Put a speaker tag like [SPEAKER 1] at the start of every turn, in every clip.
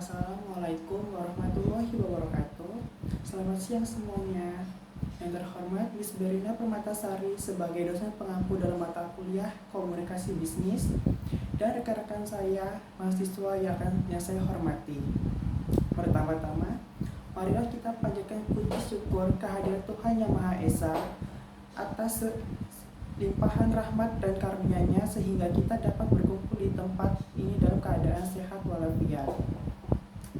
[SPEAKER 1] Assalamualaikum warahmatullahi wabarakatuh. Selamat siang semuanya. Yang terhormat Miss Berina Permatasari sebagai dosen pengampu dalam mata kuliah Komunikasi Bisnis dan rekan-rekan saya mahasiswa yang saya hormati. Pertama-tama, marilah kita panjatkan puji syukur kehadirat Tuhan Yang Maha Esa atas limpahan rahmat dan karunia-Nya sehingga kita dapat berkumpul di tempat ini dalam keadaan sehat walafiat.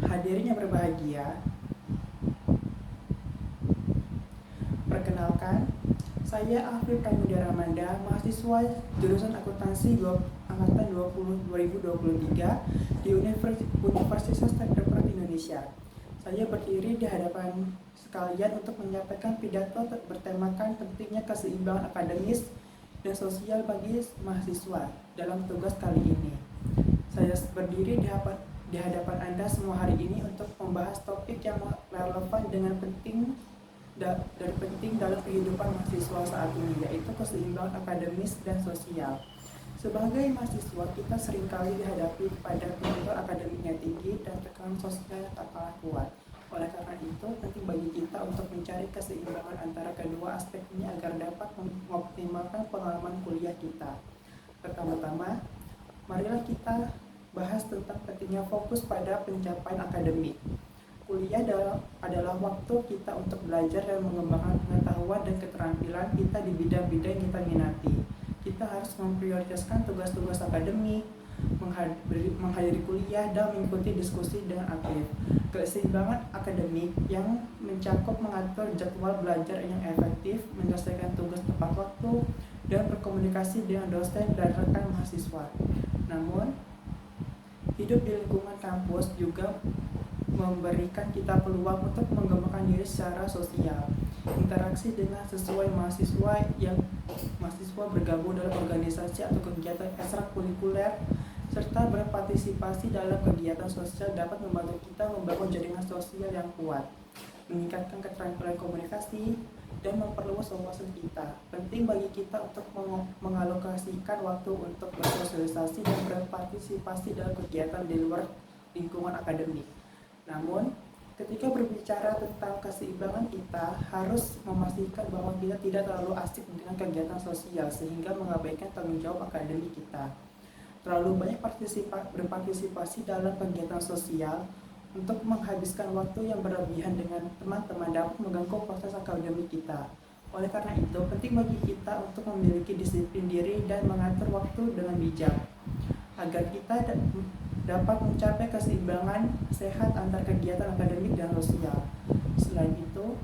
[SPEAKER 1] Hadirin yang berbahagia, perkenalkan, saya Afif Pramudya Ramanda, mahasiswa jurusan akuntansi angkatan 2023 di Universitas Teknokraт Indonesia. Saya berdiri di hadapan sekalian untuk menyampaikan pidato bertemakan pentingnya keseimbangan akademis dan sosial bagi mahasiswa dalam tugas kali ini. Saya berdiri di hadapan Anda semua hari ini untuk membahas topik yang relevan dengan penting dalam kehidupan mahasiswa saat ini, yaitu keseimbangan akademis dan sosial. Sebagai mahasiswa, kita seringkali dihadapi pada tuntutan akademiknya tinggi dan tekanan sosial yang tak kalah kuat. Oleh karena itu, penting bagi kita untuk mencari keseimbangan antara kedua aspek ini agar dapat mengoptimalkan pengalaman kuliah kita. Pertama-tama, marilah kita bahas tentang pentingnya fokus pada pencapaian akademik. Kuliah adalah waktu kita untuk belajar dan mengembangkan pengetahuan dan keterampilan kita di bidang-bidang yang kita minati. Kita harus memprioritaskan tugas-tugas akademik, menghadiri kuliah, dan mengikuti diskusi dengan aktif. Keseimbangan akademik yang mencakup mengatur jadwal belajar yang efektif, menyelesaikan tugas tepat waktu, dan berkomunikasi dengan dosen dan rekan mahasiswa. Namun, hidup di lingkungan kampus juga memberikan kita peluang untuk mengembangkan diri secara sosial. Interaksi dengan mahasiswa bergabung dalam organisasi atau kegiatan ekstrakurikuler serta berpartisipasi dalam kegiatan sosial dapat membantu kita membangun jaringan sosial yang kuat, meningkatkan keterampilan komunikasi, dan memperluas wawasan kita. Penting bagi kita untuk mengalokasikan waktu untuk bersosialisasi dan berpartisipasi dalam kegiatan di luar lingkungan akademik. Namun, ketika berbicara tentang keseimbangan, kita harus memastikan bahwa kita tidak terlalu asik dengan kegiatan sosial sehingga mengabaikan tanggung jawab akademik kita. Terlalu banyak berpartisipasi dalam kegiatan sosial untuk menghabiskan waktu yang berlebihan dengan teman-teman dapat mengganggu proses akademik kita. Oleh karena itu, penting bagi kita untuk memiliki disiplin diri dan mengatur waktu dengan bijak agar kita dapat mencapai keseimbangan sehat antara kegiatan akademik dan sosial. Selain itu,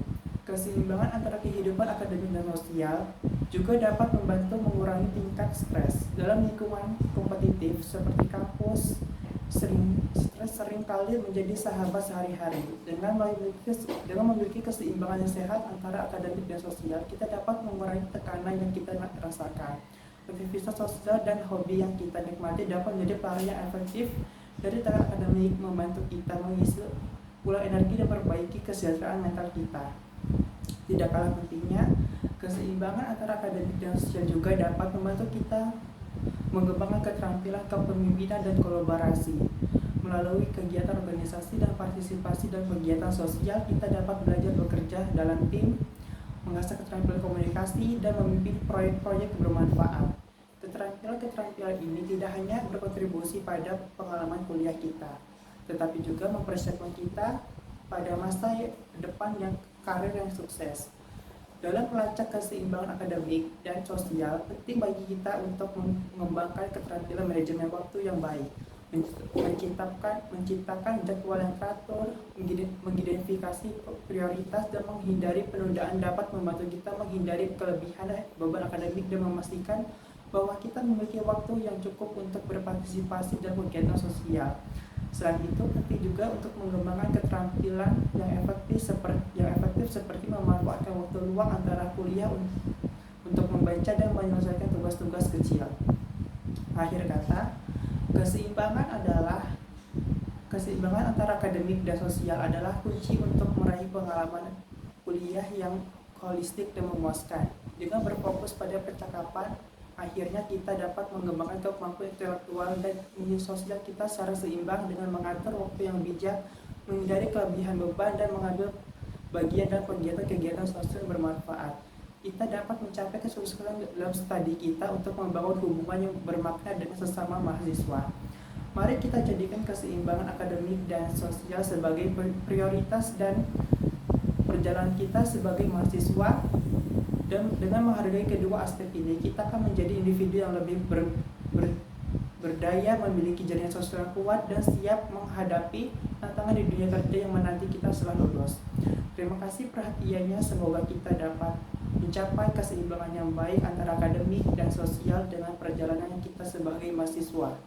[SPEAKER 1] keseimbangan antara kehidupan akademik dan sosial juga dapat membantu mengurangi tingkat stres. Dalam lingkungan kompetitif seperti kampus, stres seringkali menjadi sahabat sehari-hari. Dengan memiliki keseimbangan yang sehat antara akademik dan sosial, kita dapat mengurangi tekanan yang kita rasakan. Aktivitas sosial dan hobi yang kita nikmati dapat menjadi pelarian yang efektif dari tekanan akademik, membantu kita mengisi ulang energi dan memperbaiki kesejahteraan mental kita. Tidak kalah pentingnya, keseimbangan antara akademik dan sosial juga dapat membantu kita mengembangkan keterampilan kepemimpinan dan kolaborasi. Melalui kegiatan organisasi dan partisipasi dalam kegiatan sosial, kita dapat belajar bekerja dalam tim, mengasah keterampilan komunikasi, dan memimpin proyek-proyek bermanfaat. Keterampilan ini tidak hanya berkontribusi pada pengalaman kuliah kita, tetapi juga mempersiapkan kita pada masa depan yang karir yang sukses. Dalam melacak keseimbangan akademik dan sosial, penting bagi kita untuk mengembangkan keterampilan manajemen waktu yang baik, menciptakan jadwal yang teratur, mengidentifikasi prioritas, dan menghindari penundaan dapat membantu kita menghindari kelebihan beban akademik dan memastikan bahwa kita memiliki waktu yang cukup untuk berpartisipasi dalam kegiatan sosial. Selain itu, penting juga untuk mengembangkan keterampilan yang efektif seperti memanfaatkan waktu luang antara kuliah untuk membaca dan menyelesaikan tugas-tugas kecil. Akhir kata, keseimbangan antara akademik dan sosial adalah kunci untuk meraih pengalaman kuliah yang holistik dan memuaskan. Dengan berfokus pada percakapan, Akhirnya kita dapat mengembangkan kemampuan intelektual dan dunia sosial kita secara seimbang dengan mengatur waktu yang bijak, menghindari kelebihan beban, dan mengambil bagian dalam kegiatan-kegiatan sosial yang bermanfaat. Kita dapat mencapai kesuksesan dalam studi kita untuk membangun hubungan yang bermakna dengan sesama mahasiswa. Mari kita jadikan keseimbangan akademik dan sosial sebagai prioritas dan perjalanan kita sebagai mahasiswa. Dan dengan menghargai kedua aspek ini, kita akan menjadi individu yang lebih berdaya, memiliki jaringan sosial yang kuat, dan siap menghadapi tantangan di dunia kerja yang menanti kita setelah lulus. Terima kasih perhatiannya, semoga kita dapat mencapai keseimbangan yang baik antara akademik dan sosial dengan perjalanan kita sebagai mahasiswa.